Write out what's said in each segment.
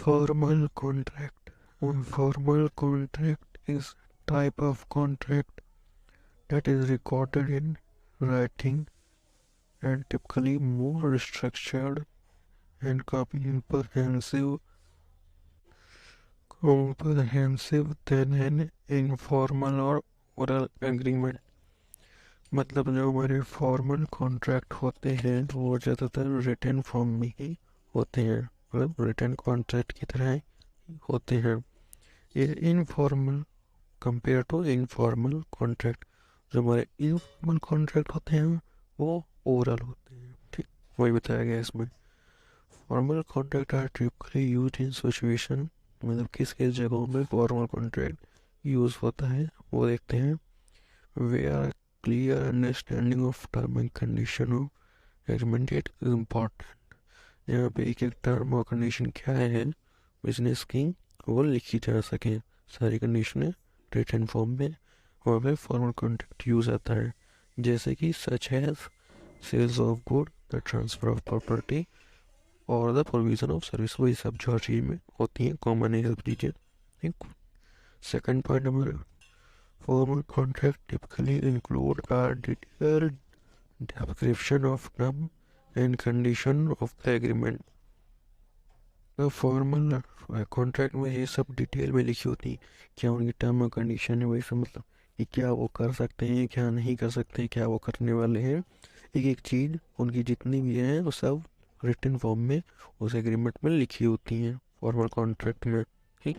Informal contract. Informal contract is a type of contract that is recorded in writing and typically more structured and comprehensive than an informal or oral agreement. मतलब जो हमारे formal contract होते हैं वो ज़्यादातर written form में ही होते हैं, मतलब रिटन कॉन्ट्रैक्ट की तरह ही होते हैं। ये informal compare to informal contract, जो हमारे इनफॉर्मल कॉन्ट्रैक्ट होते हैं वो ओरल होते हैं। ठीक, वही बताया गया इसमें। Formal contract are typically used in situation, मतलब किस किस जगहों में फॉर्मल कॉन्ट्रैक्ट यूज़ होता है वो देखते हैं। We are clear understanding of term and condition of agreement is important. यहाँ पे एक एक टर्म और कंडीशन क्या है बिजनेस की वो लिखी जा सके, सारी कंडीशनें रिटन फॉर्म में, वहाँ पे फॉर्मल कॉन्ट्रैक्ट यूज आता है। जैसे कि such as sales of good, the transfer of property और द प्रोविजन ऑफ सर्विस, वही सब जो चीज़ में होती हैं कॉमन है सब चीज़ें। ठीक, second point number, formal contract typically include a detailed description of term and condition of the agreement। तो फॉर्मल कॉन्ट्रैक्ट में ये सब डिटेल में लिखी होती है, क्या उनकी टर्म और कंडीशन है, वही सब, मतलब कि क्या वो कर सकते हैं, क्या नहीं कर सकते हैं, क्या वो करने वाले हैं। एक एक चीज़ उनकी जितनी भी है वो सब रिटन फॉर्म में उस एग्रीमेंट में लिखी होती हैं फॉर्मल कॉन्ट्रैक्ट में। ठीक,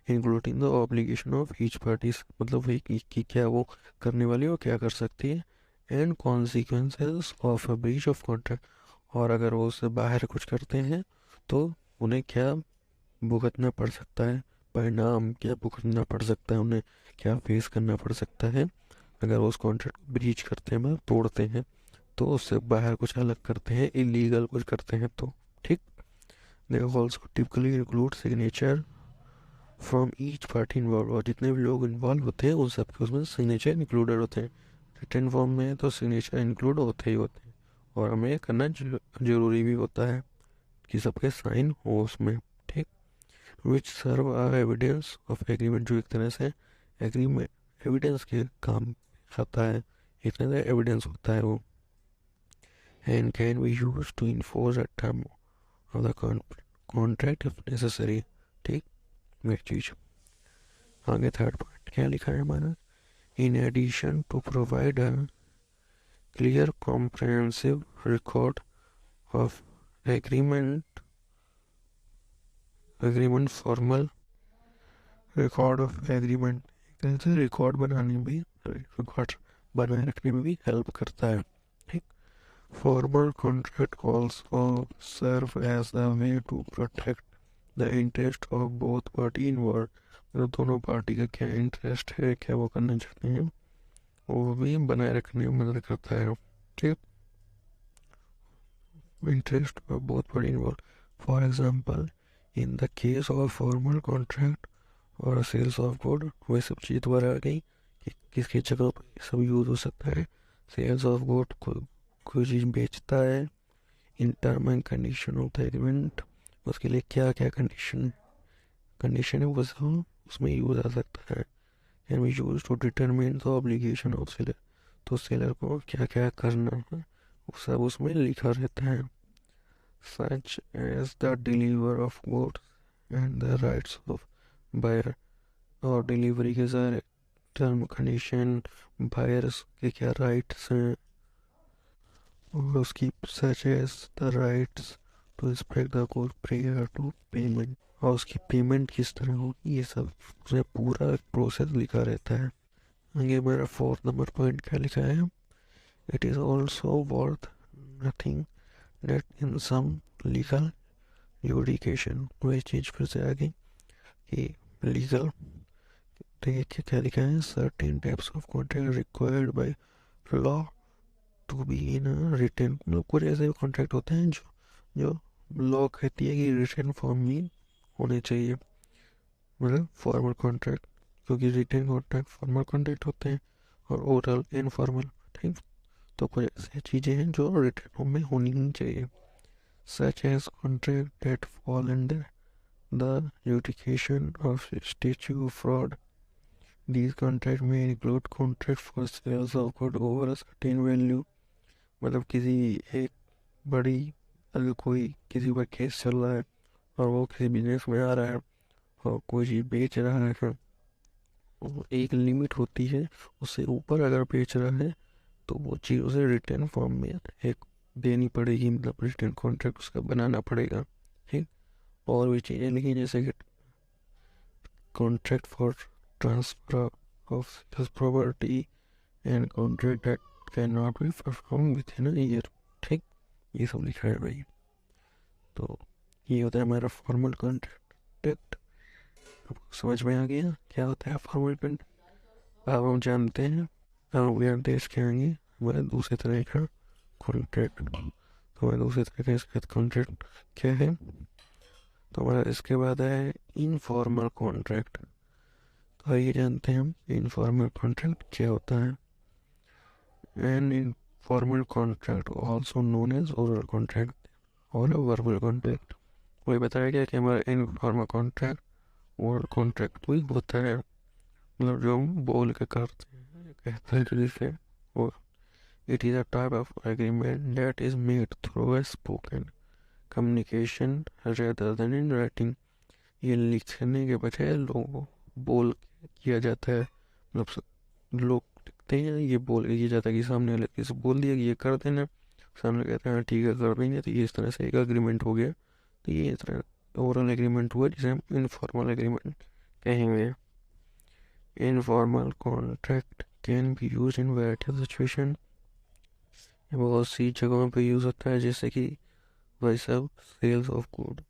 including the obligation of each parties, मतलब वही कि क्या वो करने वाली है, वो क्या कर सकती है। And consequences of a breach of contract, और अगर वो उससे बाहर कुछ करते हैं तो उन्हें क्या भुगतना पड़ सकता है, परिणाम क्या भुगतना पड़ सकता है, उन्हें क्या फेस करना पड़ सकता है अगर वो उस कॉन्ट्रैक्ट को ब्रीच करते हैं, मतलब तोड़ते हैं, तो उससे बाहर कुछ अलग करते हैं, इलीगल कुछ करते हैं तो। ठीक, they also typically include signature from each party involve, और जितने भी लोग इन्वॉल्व होते हैं उन सबके उसमें सिग्नेचर इंक्लूडेड होते हैं। रिटन फॉर्म में तो सिग्नेचर इंक्लूड होते ही होते हैं, और हमें करना जरूरी भी होता है कि सबके साइन हो उसमें। ठीक, विच सर्व आर एविडेंस ऑफ एग्रीमेंट, जो एक तरह से एग्रीमेंट एविडेंस के काम आता है, एक तरह से एविडेंस होता है वो। And can be use to enforce a term of the contract if necessary. ठीक, वह चीज़। आगे थर्ड पॉइंट क्या लिखा है हमारा, in addition to provide a clear comprehensive record of agreement formal record of agreement, कैसे रिकॉर्ड बनाने में भी, रिकॉर्ड बनाए रखने में भी हेल्प करता है। ठीक, formal contract also serve as a way to protect the interest of both party involve, मतलब दोनों पार्टी का क्या इंटरेस्ट है, क्या वो करना चाहते हैं, वो भी बनाए रखने में मदद करता है। ठीक, interest of both party involve, for example in the case of formal contract और सेल्स ऑफ गुड, वही सब चीज़ दोबारा आ गई कि किसकी जगह पर सब यूज हो सकता है। सेल्स ऑफ गुड, कोई चीज़ बेचता है, in term and condition of the agreement, उसके लिए क्या क्या कंडीशन है वो सब उसमें यूज आ सकता है। Can be use to determine the obligation of seller, तो सेलर को क्या क्या करना है वो सब उसमें लिखा रहता है। Such as the deliver of goods and the rights of buyer, और डिलीवरी के सारे टर्म कंडीशन, बायर्स के क्या राइट्स हैं, और उसकी such as the rights to inspect the good prior to payment, और उसकी पेमेंट किस तरह होगी, ये सब उसमें पूरा प्रोसेस लिखा रहता है। आगे मेरा फोर्थ नंबर पॉइंट क्या लिखा है, it is also worth nothing that in some legal adjudication, वही चीज़ फिर से आ गई कि लीगल, तो ये क्या लिखा है, certain types of contract required by law to be in written, मतलब कुछ ऐसे कॉन्ट्रैक्ट होते हैं जो लॉ कहती है कि रिटन फॉर्म में होने चाहिए, मतलब फॉर्मल कॉन्ट्रैक्ट, क्योंकि रिटन कॉन्ट्रैक्ट फॉर्मल कॉन्ट्रैक्ट होते हैं और ओरल इनफॉर्मल। ठीक, तो कुछ ऐसी चीज़ें हैं जो रिटन फॉर्म में होनी ही चाहिए। Such as contract that fall under the adjudication of statute of fraud. These contracts may include contract for sales of good over a certain value. मतलब किसी एक बड़ी, अगर कोई किसी पर केस चल रहा है और वो किसी बिजनेस में आ रहा है और कोई चीज़ बेच रहा है, एक लिमिट होती है, उससे ऊपर अगर बेच रहा है तो वो चीज़ उसे रिटर्न फॉर्म में एक देनी पड़ेगी, मतलब रिटर्न कॉन्ट्रैक्ट उसका बनाना पड़ेगा। ठीक, और भी चीज़ें लिखी जैसे कि contract for transfer of property and contract that can not be perform with in a year. ठीक, ये सब लिखा है भाई। तो ये होता है हमारा फॉर्मल कॉन्ट्रैक्ट। समझ में आ गया क्या होता है फॉर्मल कॉन्ट्रैक्ट? अब हम जानते हैं, अब वी आर देश के आगे हमारा दूसरे तरह का कॉन्ट्रैक्ट। तो हमारा दूसरे तरह का इसका कॉन्ट्रैक्ट क्या है? तो हमारा इसके बाद है इनफॉर्मल कॉन्ट्रैक्ट। तो ये जानते हैं हम इनफॉर्मल कॉन्ट्रैक्ट क्या होता है। An informal contract also known as oral contract और वर्बल कॉन्ट्रैक्ट। वही बताया गया कि हमारा इनफॉर्मल कॉन्ट्रैक्ट ओरल कॉन्ट्रैक्ट वही होता है, मतलब जो हम बोल के करते हैं, कहते हैं जिसे वो। It is a type of agreement that is made through a spoken communication rather then in writing. ये लिखने के बजाय लोगों बोल के किया जाता है, मतलब लोग लिखते हैं, ये बोल के किया जाता है कि सामने वाले किसी बोल दिया कि ये कर देना, सामने कहते हैं हाँ ठीक है कर देंगे, तो ये इस तरह से एक एग्रीमेंट हो गया। तो ये इस तरह ओरल एग्रीमेंट हुआ जिसे हम इनफॉर्मल एग्रीमेंट कहेंगे। Informal contract can be use in various situation. बहुत सी जगहों पे यूज़ होता है, जैसे कि भाई साहब sales of good,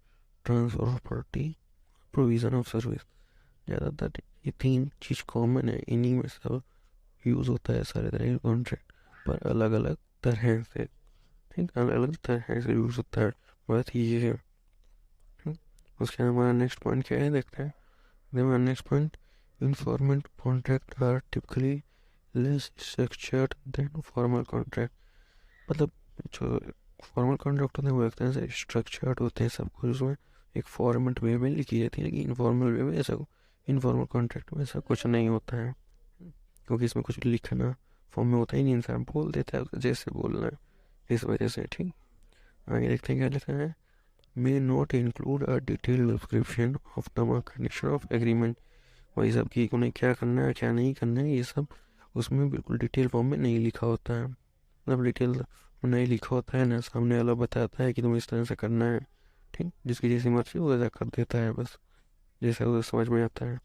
transfer of property, provision of service. ज़्यादातर ये तीन चीज़ कॉमन है, इन्हीं में सब यूज़ होता है सारे तरह के कॉन्ट्रैक्ट, पर अलग अलग तरह से। ठीक, अलग अलग तरह से यूज़ होता है, बात ये है। उसके बाद हमारा नेक्स्ट पॉइंट क्या है देखते हैं। हमारा next point, informal contract are typically less structured than formal contract. मतलब जो फॉर्मल कॉन्ट्रैक्ट होते हैं वो एक तरह से स्ट्रक्चर्ड होते हैं, सब कुछ उसमें एक फॉर्मेट वे में लिखी जाती है, लेकिन इनफॉर्मल वे में ऐसा, इनफॉर्मल कॉन्ट्रैक्ट में ऐसा कुछ नहीं होता है, क्योंकि इसमें कुछ लिखना फॉर्म में होता ही नहीं, इंसान बोल देता है जैसे बोलना है, इस वजह से। ठीक, आगे देखते हैं क्या लिखा है। May not include a detail description of the condition of agreement. वही सब कि उन्हें क्या करना है क्या नहीं करना है, ये सब उसमें बिल्कुल डिटेल फॉर्म में नहीं लिखा होता है, मतलब डिटेल नहीं लिखा होता है ना, सामने वाला बताता है कि तुम्हें इस तरह से करना है। ठीक, जिसकी जैसी मर्जी वो ऐसा कर देता है, बस जैसा उसे समझ में आता है।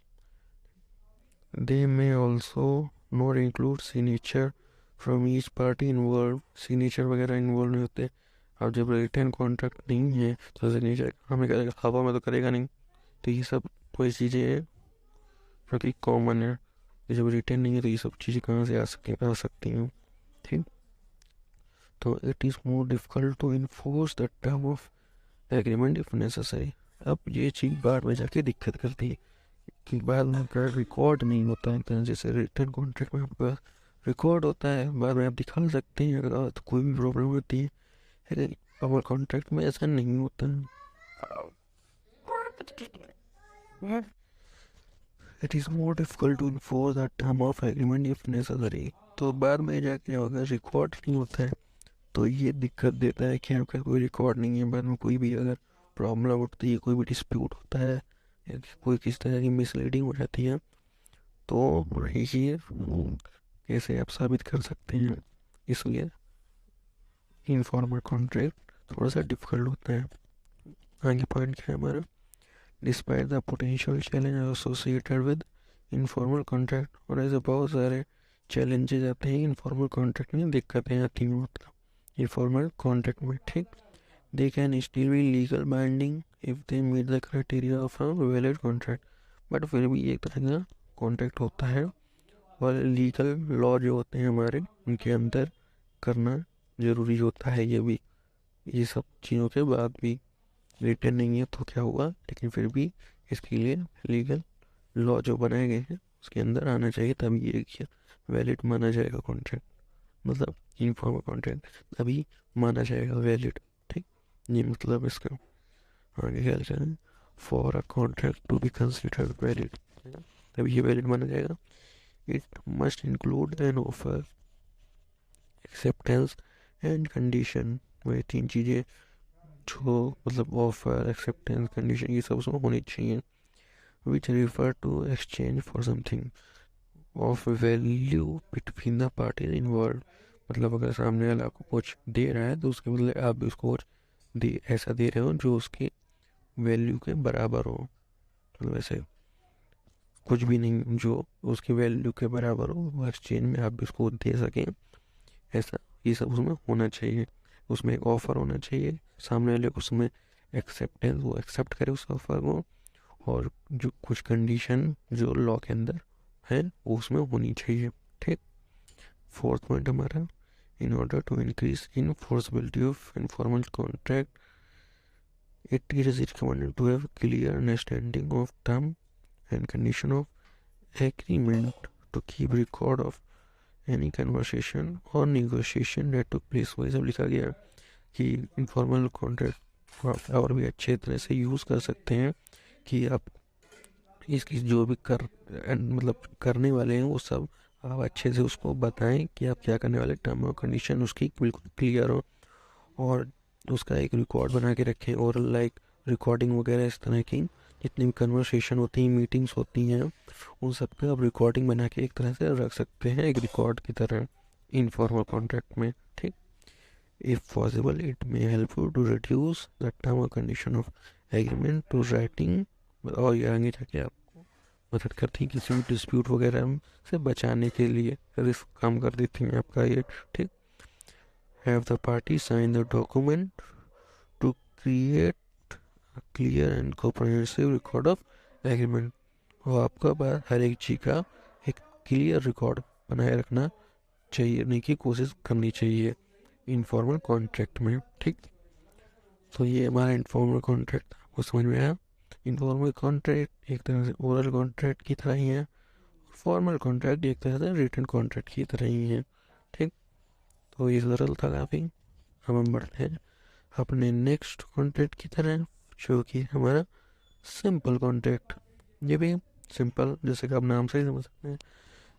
They may also not include signature from each party involve. Signature वगैरह इन्वॉल्व नहीं होते। अब जब रिटर्न कॉन्ट्रैक्ट नहीं है तो सिग्नेचर हमें करेगा, हवा में तो करेगा नहीं। तो ये सब कोई चीज़ें जो कि कॉमन है, जब रिटर्न नहीं है तो ये सब चीज़ें कहाँ से आ सकती हैं। ठीक, तो it is more difficult to enforce the term of agreement if necessary. अब ये चीज़ बाद में जाके दिक्कत करती है कि बाद में अगर रिकॉर्ड नहीं होता है, तो जैसे रिटर्न कॉन्ट्रैक्ट में आपके पास रिकॉर्ड होता है, बाद में आप दिखा सकते हैं अगर तो कोई भी प्रॉब्लम होती है, लेकिन अवर कॉन्ट्रैक्ट में ऐसा नहीं होता है। It is more difficult to enforce the term of agreement if necessary. तो बाद में जाके अगर रिकॉर्ड नहीं होता है तो ये दिक्कत देता है कि आपका कोई रिकॉर्ड नहीं है, बाद में कोई भी अगर प्रॉब्लम उठती है, कोई भी डिस्प्यूट होता है या कोई किस तरह की मिसलीडिंग हो जाती है, तो ये कैसे आप साबित कर सकते हैं। इसलिए इनफॉर्मल कॉन्ट्रैक्ट थोड़ा सा डिफिकल्ट होता है। आगे पॉइंट क्या है हमारा, despite the potential challenge associated with informal contract. और ऐसे बहुत सारे चैलेंजेस आते हैं इनफॉर्मल कॉन्ट्रैक्ट में, दिक्कतें आती हैं मतलब इनफॉर्मल कॉन्ट्रैक्ट में। ठीक, they can still be legal binding if they meet the criteria of a valid contract। But फिर भी एक तरह का कॉन्ट्रैक्ट होता है और लीगल लॉ जो होते हैं हमारे उनके अंदर करना ज़रूरी होता है। ये सब चीज़ों के बाद भी रिटर्न नहीं है तो क्या हुआ, लेकिन फिर भी इसके लिए लीगल लॉ जो बनाए गए हैं उसके अंदर आना चाहिए, तभी ये वैलिड माना जाएगा कॉन्ट्रैक्ट, मतलब इनफॉर्मल कॉन्ट्रैक्ट तभी माना जाएगा वैलिड। ठीक, ये मतलब इसका। आगे क्या लिखा है, for a contract to be considered valid, तब ये वैलिड माना जाएगा। It must include an offer, acceptance and condition. वही तीन चीज़ें जो मतलब ऑफर, एक्सेप्टेंस, कंडीशन, ये सब उसमें होनी चाहिए। Which refer to exchange for something of value between the parties involve. मतलब अगर सामने वाला आपको कुछ दे रहा है तो उसके बदले आप भी उसको कुछ दे ऐसा दे रहे हो जो उसकी वैल्यू के बराबर हो। मतलब ऐसे कुछ भी नहीं, जो उसकी वैल्यू के बराबर हो, वो एक्सचेंज में आप भी उसको दे सकें, ऐसा ये सब उसमें होना चाहिए। उसमें एक ऑफर होना चाहिए, सामने वाले को उसमें एक्सेप्टेंस, वो एक्सेप्ट करे उस ऑफर को, और जो कुछ कंडीशन जो लॉ के अंदर है वो उसमें होनी चाहिए। ठीक। फोर्थ पॉइंट हमारा, in order to increase enforceability of informal contract it is recommended to have clear understanding of term and condition of agreement, to keep record of any conversation और निगोशिएशन डेट टू प्लेस। वही सब लिखा गया कि informal contract आप और भी अच्छे तरह से यूज़ कर सकते हैं कि आप इसकी जो भी मतलब करने वाले हैं वो सब आप अच्छे से उसको बताएं कि आप क्या करने वाले, टर्म और कंडीशन उसकी बिल्कुल क्लियर हो, और उसका एक रिकॉर्ड बना के रखें। और लाइक रिकॉर्डिंग वगैरह इस तरह की जितनी भी कन्वर्सेशन होती हैं, मीटिंग्स होती हैं, उन सब पे आप रिकॉर्डिंग बना के एक तरह से रख सकते हैं, एक रिकॉर्ड की तरह इनफॉर्मल कॉन्ट्रैक्ट में। ठीक। If possible it may help you to reduce the term और condition of agreement to writing, और ये आगे जाके आपको मदद करती है किसी भी डिस्प्यूट वगैरह से बचाने के लिए, रिस्क कम कर देती हैं आपका ये। ठीक। Have the party sign the document to create a clear and comprehensive record of agreement. और आपका बार हर एक चीज़ का एक क्लियर रिकॉर्ड बनाए रखना चाहिए, की कोशिश करनी चाहिए इनफॉर्मल कॉन्ट्रैक्ट में। ठीक। तो ये हमारा इनफॉर्मल कॉन्ट्रैक्ट आपको समझ में आया। इनफॉर्मल कॉन्ट्रैक्ट एक तरह से ओरल कॉन्ट्रैक्ट की तरह ही है, फॉर्मल कॉन्ट्रैक्ट एक तरह से रिटन कॉन्ट्रैक्ट की तरह ही है। ठीक। तो ये सरल था काफ़ी। अब हम बढ़ते हैं अपने नेक्स्ट कॉन्ट्रैक्ट की तरह, जो कि हमारा सिंपल कॉन्ट्रैक्ट। ये भी सिंपल, जैसे कि आप नाम से ही समझ सकते हैं,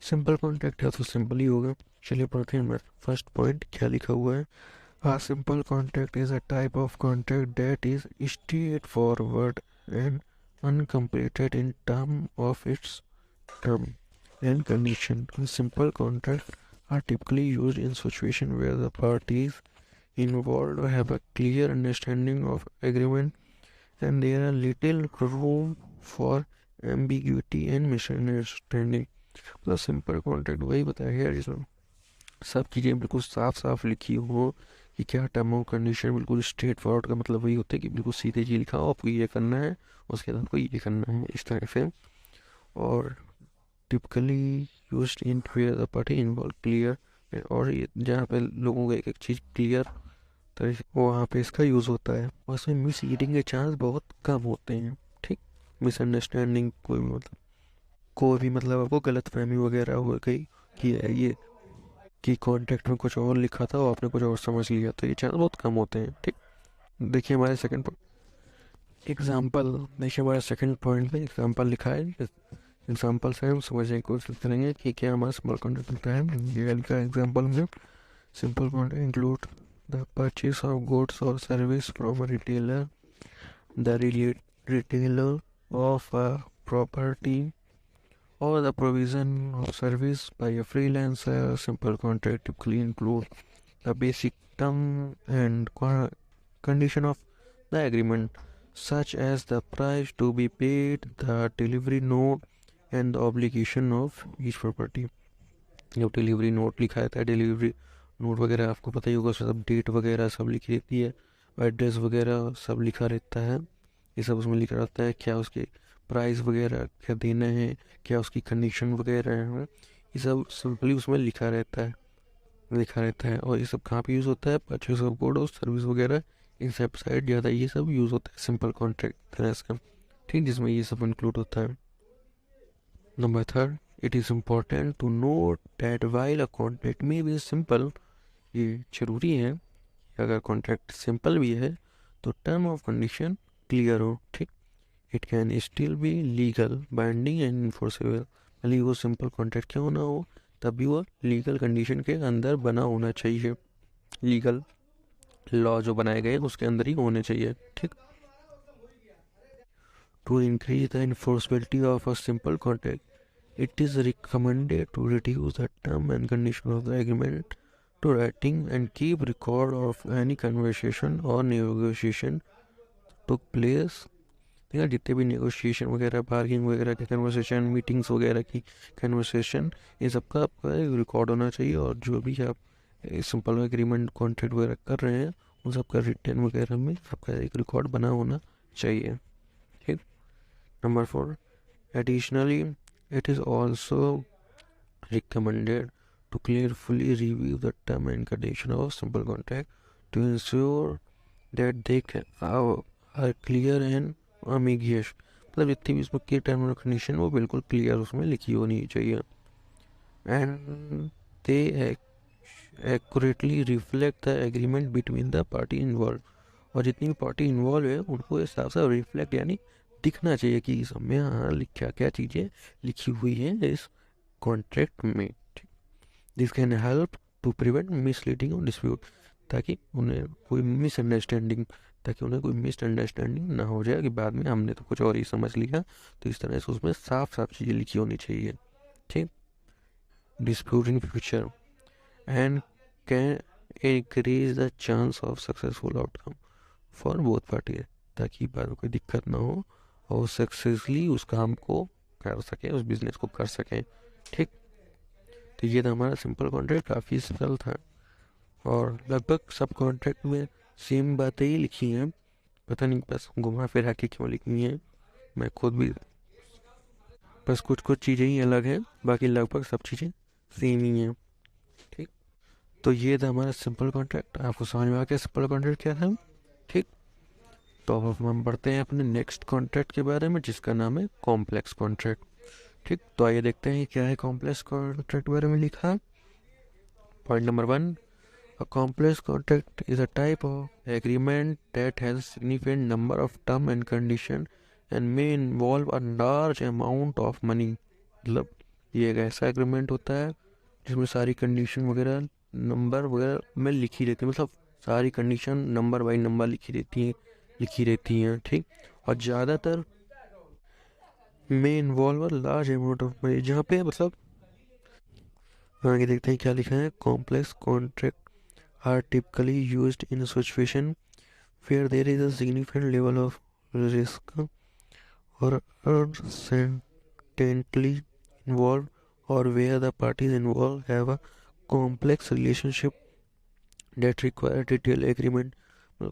सिंपल कॉन्ट्रैक्ट है तो सिंपल ही होगा। चलिए पढ़ते हैं हमारा फर्स्ट पॉइंट क्या लिखा हुआ है। A simple contract is a type of contract that is straightforward and uncompleted in terms of its term and condition. Simple contracts are typically used in situations where the parties involved have a clear understanding of agreement and there are little room for ambiguity and misunderstanding. The simple contract वही बताया गया जिसमें सब चीज़ें बिल्कुल साफ साफ लिखी हो कि क्या टर्म और कंडीशन, बिल्कुल स्ट्रेट फॉरवर्ड का मतलब वही होता है कि बिल्कुल सीधे जी लिखा हो, आपको ये करना है, उसके बाद आपको ये करना है, इस तरह से। और typically used in where the party involve clear, और ये जहाँ पे लोगों को एक एक चीज़ क्लियर तरह से वहाँ पे इसका यूज़ होता है, और इसमें मिस रीडिंग के चांस बहुत कम होते हैं। ठीक। मिसअंडरस्टैंडिंग कोई भी मतलब आपको गलत फहमी वगैरह हो गई कि ये कि कॉन्ट्रैक्ट में कुछ और लिखा था और आपने कुछ और समझ लिया, तो ये चांस बहुत कम होते हैं। ठीक। देखिए हमारे सेकंड एग्जाम्पल, देखिए हमारे सेकंड पॉइंट में एग्जाम्पल लिखा है। एग्जाम्पल से हम समझने की कोशिश करेंगे कि क्या हमारा सिंपल कॉन्ट्रैक्ट होता है। ये लिखा है एग्जाम्पल में, simple contract include the purchase of goods और service from a retailer, the retailer of a property or the provision of service by a freelancer. Simple contract typically include the basic term and condition of the agreement, such as the price to be paid, the delivery note, and the obligation of each property. जब delivery note लिखा रहता है, delivery note वगैरह आपको पता ही होगा, उसमें सब डेट वगैरह सब लिखी रहती है, एड्रेस वगैरह सब लिखा रहता है, ये सब उसमें लिखा रहता है। क्या उसके प्राइस वगैरह क्या देना है, क्या उसकी कंडीशन वगैरह है, ये सब सिंपली उसमें लिखा रहता है। और ये सब कहाँ पे यूज़ होता है, परचेज ऑफ गुड और सर्विस वगैरह इन सब साइड ज़्यादा ये सब यूज़ होता है सिंपल कॉन्ट्रैक्ट तरह का। ठीक। जिसमें ये सब इंक्लूड होता है। Number third, it is important to note that while a contract में भी सिंपल, ये जरूरी है कि अगर कॉन्ट्रैक्ट सिंपल भी है तो टर्म ऑफ कंडीशन क्लियर हो। ठीक। It can still be legal, binding and enforceable. भले वो सिंपल कॉन्ट्रैक्ट क्यों ना हो, तभी वो लीगल कंडीशन के अंदर बना होना चाहिए, लीगल लॉ जो बनाए गए उसके अंदर ही होने चाहिए। ठीक। To increase the enforceability of a simple contract, it is recommended to reduce the term and condition of the agreement to writing and keep record of any conversation or negotiation took place। ठीक है, जितने भी negotiation वगैरह, barging वगैरह के conversation, meetings वगैरह की conversation, ये सबका आपका रिकॉर्ड होना चाहिए। और जो भी आप सिंपल एग्रीमेंट कॉन्ट्रैक्ट वगैरह कर रहे हैं उन सबका रिटर्न वगैरह में आपका एक रिकॉर्ड बना होना चाहिए। ठीक। Number 4, additionally it is also recommended to carefully review the term and condition of simple contract to ensure that they are clear and ambiguous। मतलब जितनी भी इसमें की टर्म और कंडीशन वो बिल्कुल क्लियर उसमें लिखी होनी चाहिए। And they accurately reflect the agreement between the party involve. और जितनी भी पार्टी इन्वॉल्व है उनको इस हिसाब से रिफ्लेक्ट यानी दिखना चाहिए कि इस में हाँ क्या क्या चीज़ें लिखी हुई हैं इस कॉन्ट्रैक्ट में। ठीक। This can help to prevent misleading और डिस्प्यूट, ताकि उन्हें कोई मिसअंडरस्टैंडिंग ना हो जाए कि बाद में हमने तो कुछ और ही समझ लिया। तो इस तरह से उसमें साफ साफ चीज़ें लिखी होनी चाहिए। ठीक। Dispute in future and can increase the chance of successful outcome for both party, ताकि बाद में कोई दिक्कत ना हो और सक्सेसफुली उस काम को कर सके, उस बिजनेस को कर सके। ठीक। तो ये था हमारा सिंपल कॉन्ट्रैक्ट, काफ़ी सरल था और लगभग सब कॉन्ट्रैक्ट में सेम बातें ही लिखी हैं, पता नहीं बस घुमा फिरा के क्यों लिखी हैं, मैं खुद भी बस कुछ कुछ चीज़ें ही अलग हैं, बाकी लगभग सब चीज़ें सेम ही हैं। ठीक। तो ये था हमारा सिंपल कॉन्ट्रैक्ट, आपको समझ में आ गया सिंपल कॉन्ट्रैक्ट क्या था। ठीक। तो अब हम बढ़ते हैं अपने नेक्स्ट कॉन्ट्रैक्ट के बारे में, जिसका नाम है कॉम्प्लेक्स कॉन्ट्रैक्ट। ठीक। तो आइए देखते हैं क्या है कॉम्प्लेक्स कॉन्ट्रैक्ट के बारे में लिखा। Point number 1, a complex contract is a type of agreement that has a significant number of terms and conditions and may involve a large amount of money। मतलब ये एक ऐसा एग्रीमेंट होता है जिसमें सारी कंडीशन वगैरह नंबर वगैरह में लिखी रहती है, मतलब सारी कंडीशन नंबर बाई नंबर लिखी रहती हैं। ठीक। और ज़्यादातर में involve large amount of money, जहाँ पे मतलब आगे देखते हैं क्या लिखा है। Complex contract are typically used in a situation where there is a significant level of risk or uncertainty involved, or where the parties involved have a complex relationship that require detailed agreement।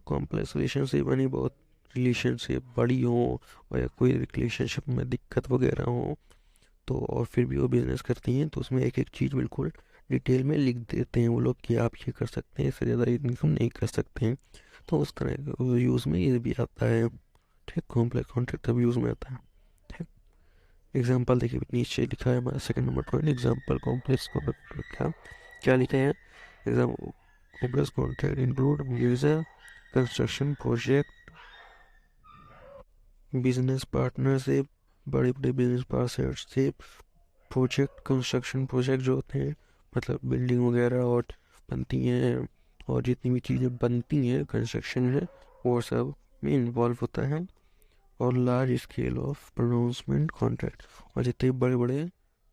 Complex relationship यानी बहुत relationship बड़ी हो और या कोई relationship में दिक्कत वगैरह हो, तो और फिर भी वो बिजनेस करती हैं तो उसमें एक एक चीज़ बिल्कुल डिटेल में लिख देते हैं वो लोग कि आप ये कर सकते हैं, इससे ज़्यादा इनकम नहीं कर सकते हैं। तो उस तरह यूज़ में ये भी आता है। ठीक। कॉम्प्लेक्स कॉन्ट्रैक्ट तब यूज़ में आता है। ठीक। एग्जाम्पल देखिए नीचे लिखा है हमारा second number point, example complex contract का क्या लिखा है। Example complex contract include user construction project, business partnership, बड़े बड़े business partnership, project construction project जो होते हैं मतलब बिल्डिंग वगैरह और बनती हैं और जितनी भी चीज़ें बनती हैं कंस्ट्रक्शन में वो सब में इन्वॉल्व होता है। और large scale of pronouncement contract, और जितने बड़े बड़े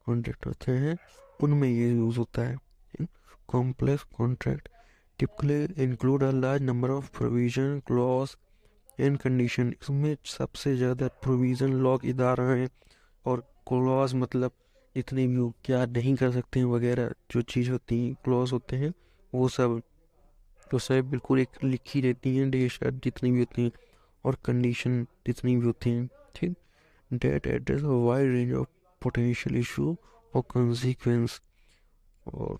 कॉन्ट्रैक्ट होते हैं उनमें ये यूज़ होता है। Complex contract typically include a large number of provision clause and condition. इसमें सबसे ज़्यादा प्रोविजन लॉ की धाराएं और क्लॉज मतलब जितने भी क्या नहीं कर सकते हैं वगैरह जो चीज़ होती हैं क्लॉज होते हैं वो सब तो सब बिल्कुल एक लिखी रहती हैं, ढेर जितनी भी होती हैं और कंडीशन जितनी भी होती हैं। ठीक। That address wide range of potential issue और कंसिक्वेंस। और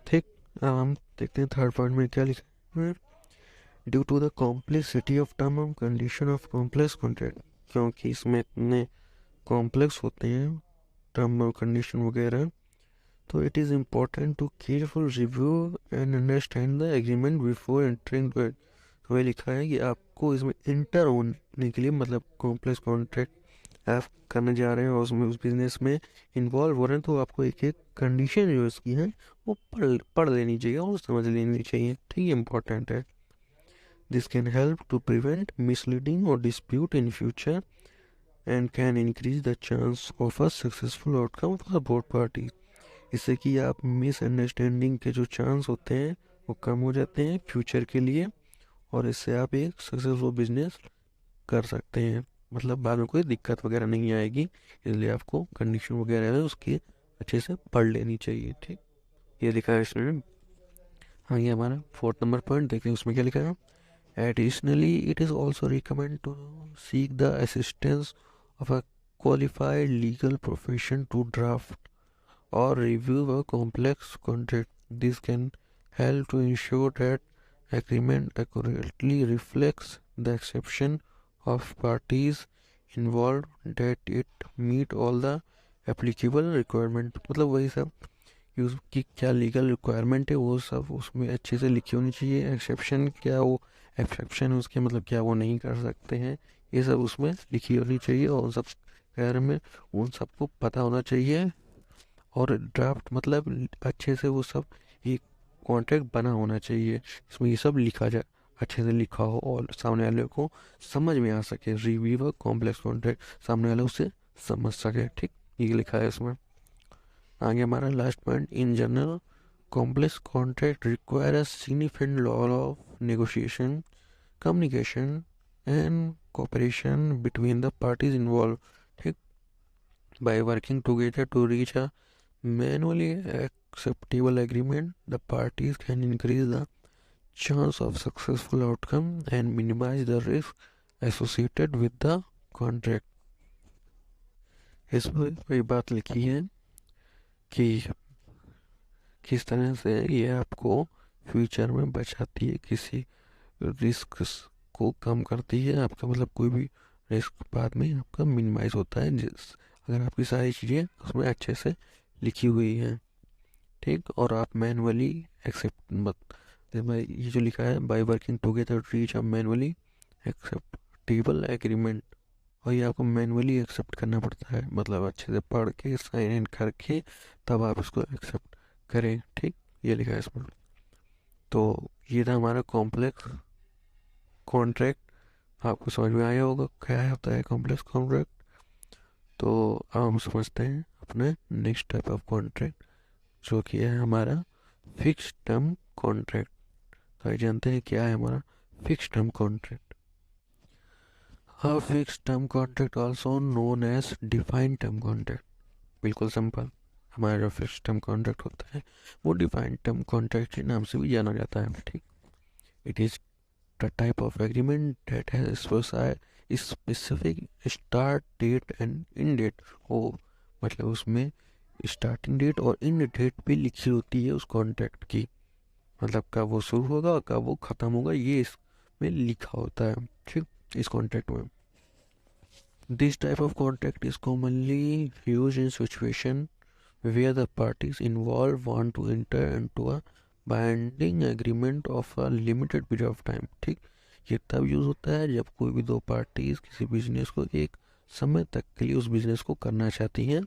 ठीक। अब हम देखते हैं थर्ड पॉइंट में क्या लिखा है। Due to the complexity of term and condition of complex contract, क्योंकि इसमें इतने कॉम्प्लेक्स होते हैं टर्म और कंडीशन वगैरह, तो it is important to careful review and understand the agreement before entering to it. तो ये लिखा है कि आप आपको इसमें इंटर होने के लिए, मतलब कॉम्प्लेक्स कॉन्ट्रैक्ट आप करने जा रहे हैं और उसमें उस बिजनेस में इन्वॉल्व हो रहे हैं, तो आपको एक एक कंडीशन जो इसकी है वो पढ़ लेनी चाहिए और समझ लेनी चाहिए, ठीक है, इंपॉर्टेंट है। This can help to prevent misleading और dispute in future and can increase the chance of a successful outcome for both party. इससे कि आप मिसअंडरस्टैंडिंग के जो चांस होते हैं वो कम हो जाते हैं फ्यूचर के लिए, और इससे आप एक सक्सेसफुल बिजनेस कर सकते हैं, मतलब बाद में कोई दिक्कत वगैरह नहीं आएगी। इसलिए आपको कंडीशन वगैरह है उसकी अच्छे से पढ़ लेनी चाहिए, ठीक। ये लिखा है इसमें। हाँ, ये हमारा 4th नंबर पॉइंट देखते हैं उसमें क्या लिखा है। Additionally it is also recommend to seek the assistance of a qualified legal profession to draft or review a complex contract. This can help to ensure that agreement accurately reflects the exception of parties involved, that it meet all the applicable requirement। मतलब वही सब use की क्या legal requirement है वो सब उसमें अच्छे से लिखी होनी चाहिए। एक्सेप्शन क्या, वो एक्सेप्शन है उसके मतलब क्या वो नहीं कर सकते हैं, ये सब उसमें लिखी होनी चाहिए और उन सब बारे में उन सबको पता होना चाहिए। और ड्राफ्ट मतलब अच्छे से वो सब एक कॉन्ट्रैक्ट बना होना चाहिए, इसमें ये सब लिखा जाए, अच्छे से लिखा हो और सामने वाले को समझ में आ सके। रिव्यू कॉम्प्लेक्स कॉन्ट्रैक्ट, सामने वाले उसे समझ सके, ठीक, ये लिखा है इसमें। आगे हमारा last point, in general complex contract require a significant law of negotiation, communication and cooperation between the parties involve, ठीक। By working together to reach a manually acceptable agreement, the parties can increase the chance of successful outcome and minimize the risk associated with the contract। इसमें वही बात लिखी है कि किस तरह से ये आपको फ्यूचर में बचाती है, किसी रिस्क को कम करती है, आपका मतलब कोई भी रिस्क बाद में आपका मिनिमाइज होता है जिस अगर आपकी सारी चीज़ें उसमें अच्छे से लिखी हुई हैं, ठीक। और आप मैनुअली एक्सेप्ट मत, ये जो लिखा है bye working together reach a manually acceptable agreement, और ये आपको मैनुअली एक्सेप्ट करना पड़ता है, मतलब अच्छे से पढ़ के साइन इन करके तब आप इसको एक्सेप्ट करें, ठीक, ये लिखा है इसमें। तो ये था हमारा कॉम्प्लेक्स कॉन्ट्रैक्ट। आपको समझ में आया होगा क्या होता है कॉम्प्लेक्स कॉन्ट्रैक्ट। तो अब हम समझते हैं अपने नेक्स्ट टाइप ऑफ कॉन्ट्रैक्ट, जो कि है हमारा फिक्स टर्म कॉन्ट्रैक्ट। तो ये जानते हैं क्या है हमारा fix term contract. A fix term contract also known as defined term contract, बिल्कुल सिंपल। हमारा जो फिक्स टर्म कॉन्ट्रैक्ट होता है वो डिफाइंड टर्म कॉन्ट्रैक्ट के नाम से भी जाना जाता है, ठीक। It is the type of agreement that has specific start date and end date. हो मतलब उसमें स्टार्टिंग डेट और इन डेट पे लिखी होती है उस कॉन्ट्रैक्ट की, मतलब कब वो शुरू होगा कब वो ख़त्म होगा ये इसमें लिखा होता है, ठीक, इस कॉन्ट्रैक्ट में। This type of contract is commonly use in situation where the parties involved want to enter into a binding agreement of a limited period of time, ठीक। ये तब यूज़ होता है जब कोई भी दो पार्टीज किसी बिजनेस को एक समय तक के लिए उस बिजनेस को करना चाहती हैं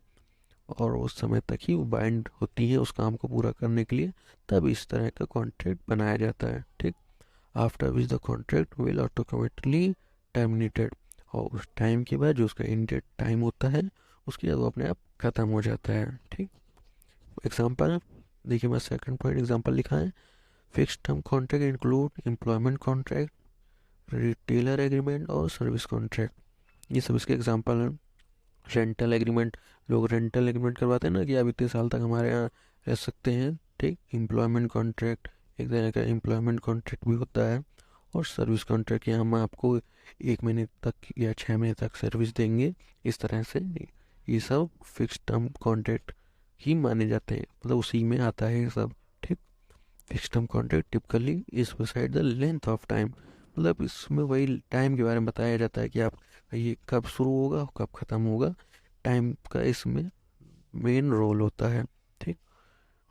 और उस समय तक ही वो बाइंड होती हैं उस काम को पूरा करने के लिए, तब इस तरह का कॉन्ट्रैक्ट बनाया जाता है, ठीक। After which the contract will automatically terminated, और उस टाइम के बाद जो उसका इंडेड टाइम होता है उसके बाद वो अपने आप ख़त्म हो जाता है, ठीक। एग्जाम्पल देखिए, मैं सेकंड पॉइंट एग्जाम्पल लिखा है। Fix term contract include employment contract, retailer agreement और सर्विस कॉन्ट्रैक्ट, ये सब इसके एग्जाम्पल हैं। रेंटल एग्रीमेंट, लोग रेंटल एग्रीमेंट करवाते हैं ना कि आप इतने साल तक हमारे यहाँ रह सकते हैं, ठीक। एम्प्लॉयमेंट कॉन्ट्रैक्ट एक तरह का एम्प्लॉयमेंट कॉन्ट्रैक्ट भी होता है। और सर्विस कॉन्ट्रैक्ट या हम आपको 1 महीने तक या 6 महीने तक सर्विस देंगे, इस तरह से ये सब फिक्स टर्म कॉन्ट्रैक्ट ही माने जाते हैं, मतलब उसी में आता है ये सब, ठीक। Fix term contract typically is decide the length of time, मतलब इसमें वही टाइम के बारे में बताया जाता है कि आप ये कब शुरू होगा कब ख़त्म होगा, टाइम का इसमें मेन रोल होता है, ठीक।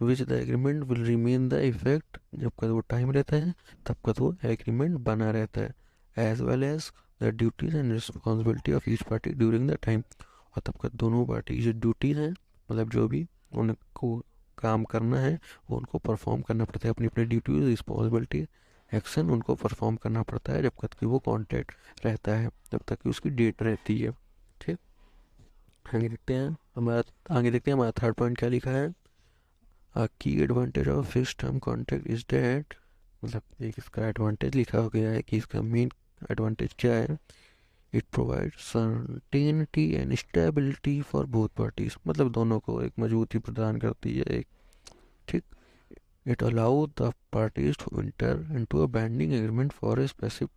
Which the agreement will remain the effect, जब का वो टाइम रहता है तब का वो एग्रीमेंट बना रहता है। As well as the duties and responsibility of each party during the time. और तब तक दोनों पार्टी की जो ड्यूटीज़ हैं, मतलब जो भी उनको काम करना है वो उनको परफॉर्म करना पड़ता है, अपनी अपनी ड्यूटीज रिस्पॉन्सिबिलिटी एक्शन उनको परफॉर्म करना पड़ता है जब तक कि वो कॉन्ट्रैक्ट रहता है, जब तक कि उसकी डेट रहती है। ठीक, आगे देखते हैं हमारा थर्ड पॉइंट क्या लिखा है। की advantage of fix term contract is that, मतलब एक इसका एडवांटेज लिखा हो गया है कि इसका मेन एडवांटेज क्या है। It provide certainty and stability for both parties, मतलब दोनों को एक मजबूती प्रदान करती है एक। ठीक, it allow the parties to enter into a binding agreement for a specific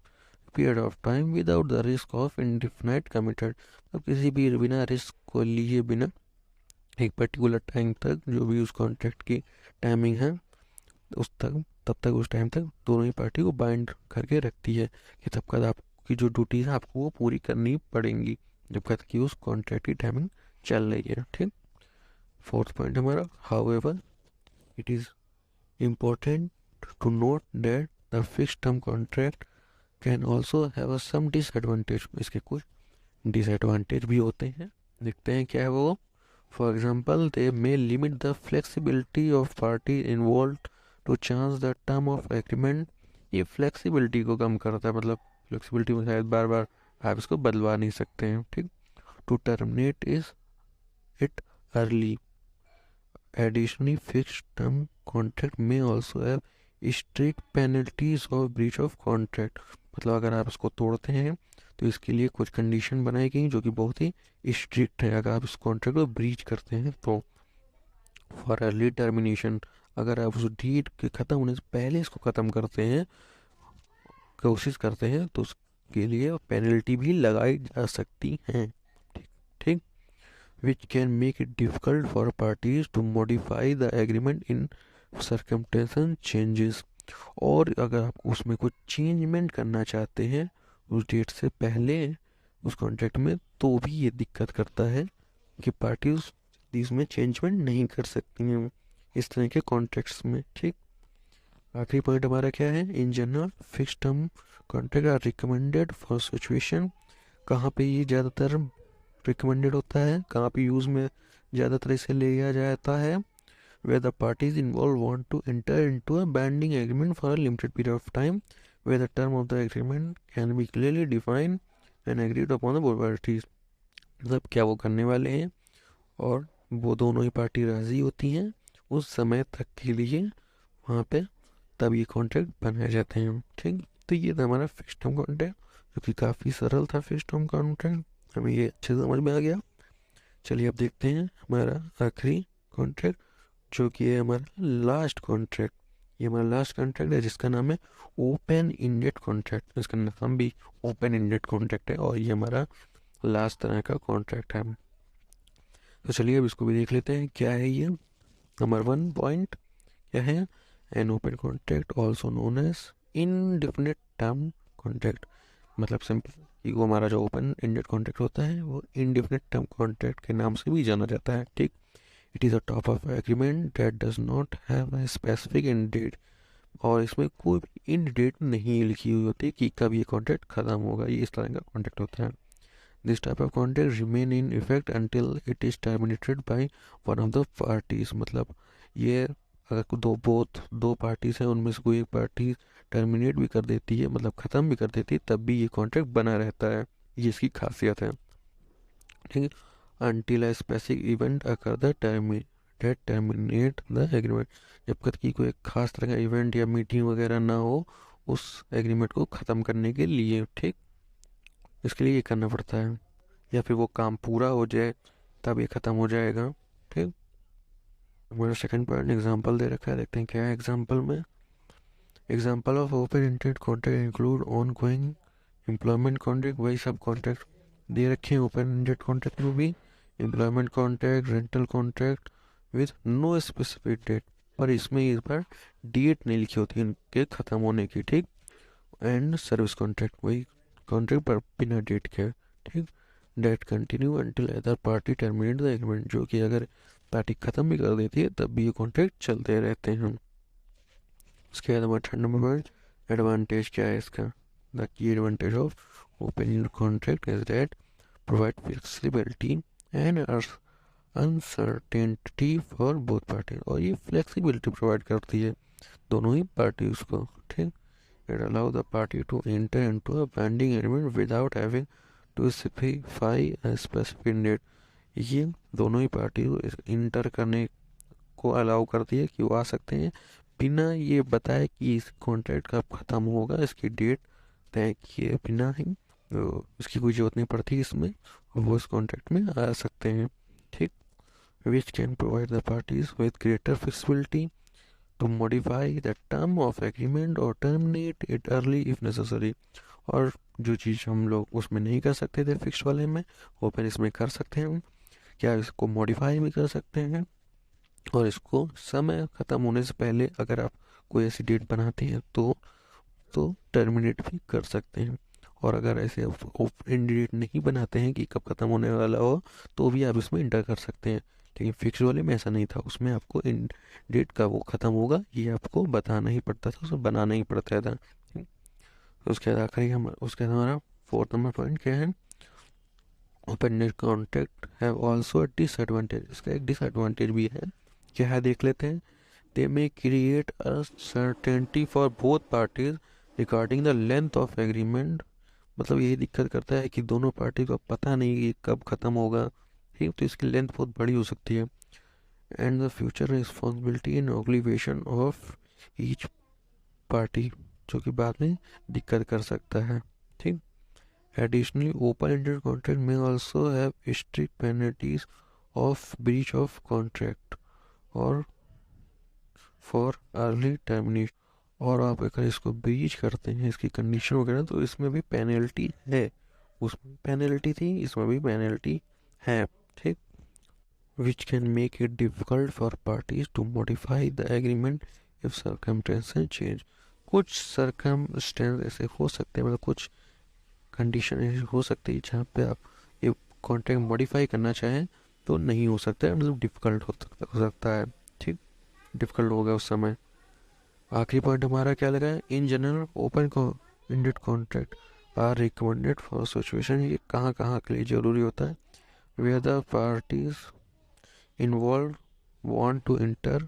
period of time without the risk of indefinite committed, मतलब किसी भी बिना रिस्क को लिए बिना एक पर्टिकुलर टाइम तक जो भी उस कॉन्ट्रैक्ट की टाइमिंग है उस टाइम तक दोनों ही पार्टी को बाइंड करके रखती है कि तब तक आपकी जो ड्यूटीज है आपको वो पूरी करनी पड़ेंगी जब तक कि उस कॉन्ट्रैक्ट की टाइमिंग चल रही है। ठीक, फोर्थ पॉइंट हमारा, however it is important to note that the fix term contract can also have some disadvantage, इसके कुछ डिसएडवांटेज भी होते हैं। देखते हैं क्या है वो। For example they may limit the flexibility of party involve to change the term of agreement, ये फ्लेक्सिबिलिटी को कम करता है, मतलब फ्लेक्सिबिलिटी में शायद बार बार आप इसको बदलवा नहीं सकते हैं। ठीक, to terminate is it early, additionally fixed term contract में also have strict penalties of breach of contract, मतलब अगर आप इसको तोड़ते हैं तो इसके लिए कुछ कंडीशन बनाई गई जो कि बहुत ही स्ट्रिक्ट है, अगर आप इस कॉन्ट्रैक्ट को ब्रीच करते हैं तो। फॉर अर्ली टर्मिनेशन, अगर आप उस डीड के ख़त्म होने से पहले इसको ख़त्म करते हैं, कोशिश करते हैं, तो उसके लिए पेनल्टी भी लगाई जा सकती हैं। ठीक, ठीक, which can make it difficult for parties to modify the agreement in circumstances changes, और अगर आप उसमें कुछ चेंजमेंट करना चाहते हैं उस डेट से पहले उस कॉन्ट्रैक्ट में, तो भी ये दिक्कत करता है कि पार्टीज इसमें चेंजमेंट नहीं कर सकती हैं इस तरह के कॉन्ट्रैक्ट्स में। ठीक, आखिरी पॉइंट हमारा क्या है। In general fix term contract are recommended for situation, कहाँ पे ये ज़्यादातर रिकमेंडेड होता है, कहाँ पे यूज़ में ज़्यादातर इसे लिया जाता है। where the parties involved want to enter into a binding agreement for a limited period of time where the term of the agreement can be clearly defined and agreed upon the both parties, मतलब क्या वो करने वाले हैं और वो दोनों ही party राज़ी होती हैं उस समय तक के लिए वहाँ पे, तब ये कॉन्ट्रैक्ट बनाए जाते हैं। ठीक, तो ये था हमारा फिक्स टर्म कॉन्ट्रैक्ट जो कि काफ़ी सरल था। फिक्स टर्म कॉन्ट्रैक्ट हमें ये अच्छे से समझ में आ गया। चलिए अब देखते हैं हमारा आखिरी कॉन्ट्रैक्ट जो कि है हमारा लास्ट कॉन्ट्रैक्ट। ये हमारा लास्ट कॉन्ट्रैक्ट है जिसका नाम है ओपन इंडेड कॉन्ट्रैक्ट, इसका नाम भी ओपन इंडेड कॉन्ट्रैक्ट है और ये हमारा लास्ट तरह का कॉन्ट्रैक्ट है। तो चलिए अब इसको भी देख लेते हैं क्या है ये। नंबर 1 पॉइंट क्या है, an open contract also known as indefinite term contract, मतलब सिंपल कि वो हमारा जो ओपन इंडेड कॉन्ट्रैक्ट होता है वो इनडेफिनिट टर्म कॉन्ट्रैक्ट के नाम से भी जाना जाता है। ठीक, it is a type of agreement that does not have a specific end date, और इसमें कोई भी एंड डेट नहीं लिखी हुई होती कि कब ये कॉन्ट्रैक्ट ख़त्म होगा, ये इस तरह का कॉन्ट्रैक्ट होता है। This type of contract remain in effect until it is terminated by one of the parties, मतलब ये अगर दो पार्टीज हैं उनमें से कोई एक पार्टी टर्मिनेट भी कर देती है, मतलब ख़त्म भी कर देती है, तब भी ये कॉन्ट्रैक्ट बना रहता है, ये इसकी खासियत है। ठीक है, until a specific event occur that terminate the agreement, जब तक कि कोई खास तरह का इवेंट या मीटिंग वगैरह ना हो उस एग्रीमेंट को ख़त्म करने के लिए। ठीक, इसके लिए ये करना पड़ता है, या फिर वो काम पूरा हो जाए तब ये ख़त्म हो जाएगा। ठीक, हमारा सेकंड पॉइंट एग्जांपल दे रखा है, देखते हैं क्या है एग्जांपल में। Example of open ended contract include on going employment contract, वही सब कॉन्ट्रैक्ट दे रखे हैं ओपन इंडेड कॉन्ट्रैक्ट में भी। Employment contract, rental contract with no specific date, पर इसमें इस बार डेट नहीं लिखी होती इनके ख़त्म होने की। ठीक, एंड सर्विस कॉन्ट्रैक्ट, वही कॉन्ट्रैक्ट पर बिना डेट के। ठीक, that continue until other party terminate the agreement, जो कि अगर पार्टी ख़त्म भी कर देती है तब भी ये कॉन्ट्रैक्ट चलते रहते हैं। उसके बाद हमारा थर्ड नंबर एडवांटेज क्या है इसका। The key advantage of open-ended contract is that provide flexibility and uncertainty for both parties. और ये flexibility provide करती है दोनों ही parties को, ठीक. It allows the party to enter into a binding agreement without having to specify a specific date. ये दोनों ही party को इंटर करने को अलाउ करती है कि वो आ सकते हैं बिना ये बताए कि इस कॉन्ट्रैक्ट कब ख़त्म होगा, इसकी डेट तय किए बिना ही इसकी कोई ज़रूरत नहीं पड़ती इसमें, और वो इस कॉन्ट्रैक्ट में आ सकते हैं, ठीक. Which can provide the parties with greater flexibility to modify the term of agreement और terminate it early if necessary. और जो चीज़ हम लोग उसमें नहीं कर सकते थे फिक्स वाले में, ओपन इसमें कर सकते हैं. क्या इसको मॉडिफाई भी कर सकते हैं और इसको समय ख़त्म होने से पहले अगर आप कोई ऐसी डेट बनाते हैं तो टर्मिनेट भी कर सकते हैं. और अगर ऐसे ओपन डेट नहीं बनाते हैं कि कब ख़त्म होने वाला हो, तो भी आप इसमें इंटर कर सकते हैं. लेकिन फिक्स वाले में ऐसा नहीं था, उसमें आपको इन डेट का वो ख़त्म होगा ये आपको बताना ही पड़ता था, उसे बनाना ही पड़ता था. उसके बाद आखिरी उसके बाद हमारा 4th नंबर पॉइंट क्या है, open-ended contract have also a disadvantage. इसका एक डिसएडवांटेज भी है, क्या है देख लेते हैं. They may create uncertainty for both parties regarding the length of agreement. मतलब यही दिक्कत करता है कि दोनों पार्टी को पता नहीं कि कब ख़त्म होगा, ठीक. तो इसकी लेंथ बहुत बड़ी हो सकती है. And the future responsibility and obligation of each party, जो कि बाद में दिक्कत कर सकता है, ठीक. Additionally, open-ended contract may also have strict penalties of breach of contract or for early termination. और आप अगर इसको ब्रीच करते हैं इसकी कंडीशन वगैरह, तो इसमें भी पेनल्टी है. उसमें पेनल्टी थी, इसमें भी पेनल्टी है, ठीक. Which can make it difficult for parties to modify the agreement if circumstances change. कुछ circumstances ऐसे हो सकते हैं, मतलब कुछ कंडीशन ऐसी हो सकती है जहाँ पे आप ये कॉन्ट्रैक्ट मॉडिफाई करना चाहें तो नहीं हो सकता है, मतलब डिफ़िकल्ट हो सकता है, ठीक. डिफ़िकल्ट होगा उस समय. आखिरी पॉइंट हमारा क्या लगा है, in general open ended contract are recommended for situation. ये कहाँ कहाँ के लिए ज़रूरी होता है, where the parties involve want to enter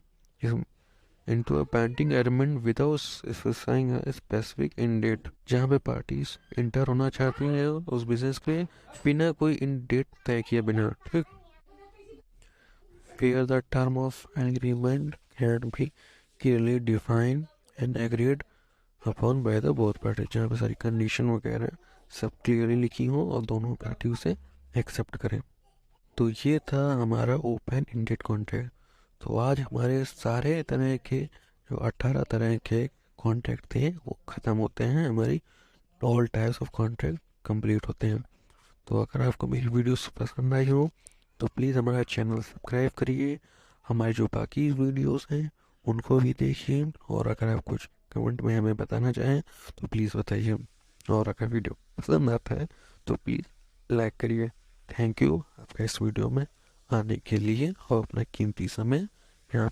into a binding agreement without specifying a specific end date. जहाँ पे पार्टीज इंटर होना चाहती हैं उस बिजनेस के बिना कोई इन डेट तय किए बिना, ठीक. Where the term of agreement can be clearly defined and agreed upon by the both parties. जहाँ पे सारी कंडीशन वगैरह सब क्लियरली लिखी हो और दोनों पार्टी उसे एक्सेप्ट करें. तो ये था हमारा ओपन एंडेड कॉन्ट्रैक्ट. तो आज हमारे सारे तरह के जो 18 तरह के कॉन्ट्रैक्ट थे वो ख़त्म होते हैं, हमारी all types of contract complete होते हैं. तो अगर आपको मेरी वीडियोस पसंद आई हो तो प्लीज़ हमारा चैनल सब्सक्राइब करिए, हमारी जो बाकी वीडियोस हैं उनको भी देखिए, और अगर आप कुछ कमेंट में हमें बताना चाहें तो प्लीज़ बताइए. और अगर वीडियो पसंद आता है तो प्लीज़ लाइक करिए. थैंक यू आपका इस वीडियो में आने के लिए और अपना कीमती समय